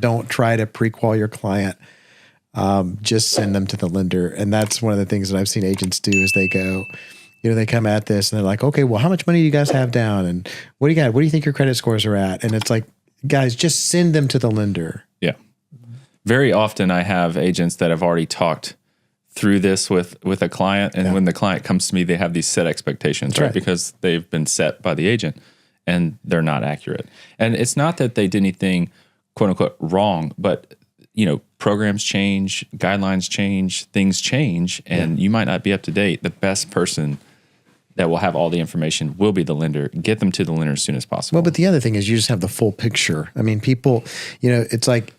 Don't try to pre-qual your client. Just send them to the lender. And that's one of the things that I've seen agents do is they go, they come at this and they're like, okay, well, how much money do you guys have down? And what do you got? What do you think your credit scores are at? And it's like, guys, just send them to the lender. Yeah. Very often I have agents that have already talked through this with a client. And when the client comes to me, they have these set expectations, right? Because they've been set by the agent and they're not accurate. And it's not that they did anything, quote unquote, wrong, but programs change, guidelines change, things change, and you might not be up to date. The best person that will have all the information will be the lender. Get them to the lender as soon as possible. Well, but the other thing is you just have the full picture. I mean, people, it's like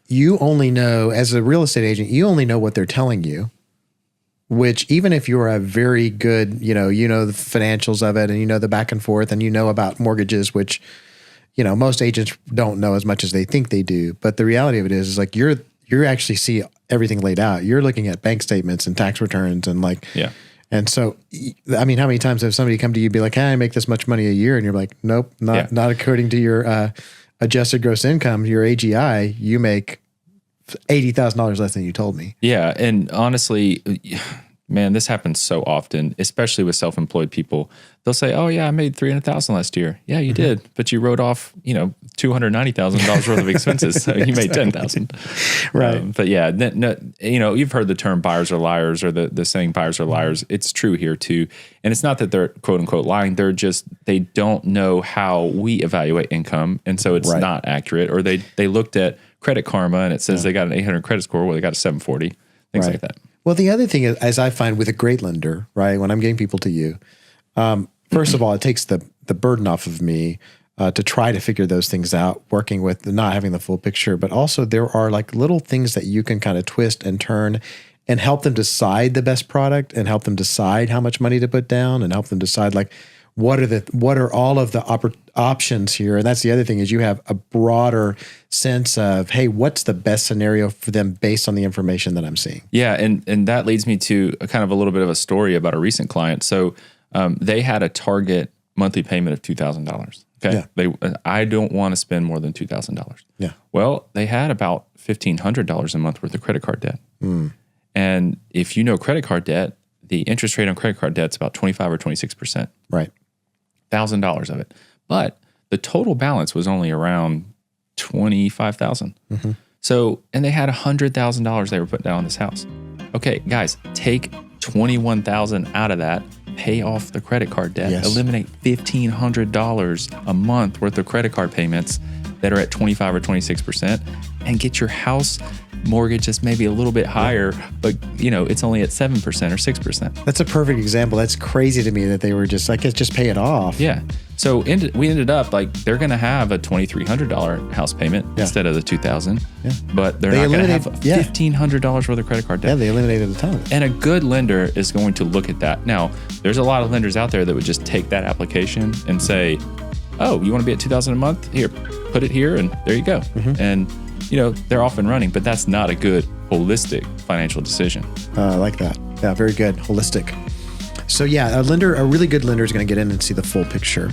you only know, as a real estate agent, you only know what they're telling you, which even if you're a very good, the financials of it and the back and forth and about mortgages, which, most agents don't know as much as they think they do. But the reality of it is like you actually see everything laid out. You're looking at bank statements and tax returns and and so, I mean, how many times have somebody come to you and be like, hey, I make this much money a year. And you're like, nope, not according to your adjusted gross income, your AGI, you make $80,000 less than you told me. Yeah. And honestly, man, this happens so often, especially with self-employed people. They'll say, oh yeah, I made $300,000 last year. Yeah, you did. But you wrote off, $290,000 worth of expenses. So you made $10,000. Right. But yeah, you've heard the term buyers are liars or the saying buyers are liars. It's true here too. And it's not that they're quote unquote lying. They don't know how we evaluate income. And so it's not accurate. Or they looked at Credit Karma and it says they got an 800 credit score. Well, they got a 740, things like that. Well, the other thing is, as I find with a great lender, right, when I'm getting people to you, first of all, it takes the burden off of me to try to figure those things out, working with not having the full picture. But also there are like little things that you can kind of twist and turn and help them decide the best product and help them decide how much money to put down and help them decide like what are all of the options here. And that's the other thing is you have a broader sense of, hey, what's the best scenario for them based on the information that I'm seeing? Yeah, and that leads me to a kind of a little bit of a story about a recent client. So they had a target monthly payment of $2,000. Okay, I don't want to spend more than $2,000. Yeah. Well, they had about $1,500 a month worth of credit card debt. And if you know credit card debt, the interest rate on credit card debt is about 25 or 26%. Right. $1,000 of it. But the total balance was only around $25,000. So, and they had $100,000 they were putting down on this house. Okay, guys, take $21,000 out of that, pay off the credit card debt, eliminate $1,500 a month worth of credit card payments that are at 25 or 26%, and get your house mortgage just maybe a little bit higher, but it's only at 7% or 6%. That's a perfect example. That's crazy to me that they were just like, just pay it off. Yeah. So we ended up like they're going to have a $2,300 house payment instead of the $2,000. Yeah. But they're not going to have $1,500 worth of credit card debt. Yeah, they eliminated a ton of it. And a good lender is going to look at that. Now, there's a lot of lenders out there that would just take that application and say, oh, you want to be at $2,000 a month? Here, put it here, and there you go. And they're off and running, but that's not a good holistic financial decision. I like that. Yeah, very good. Holistic. So yeah, a really good lender is going to get in and see the full picture.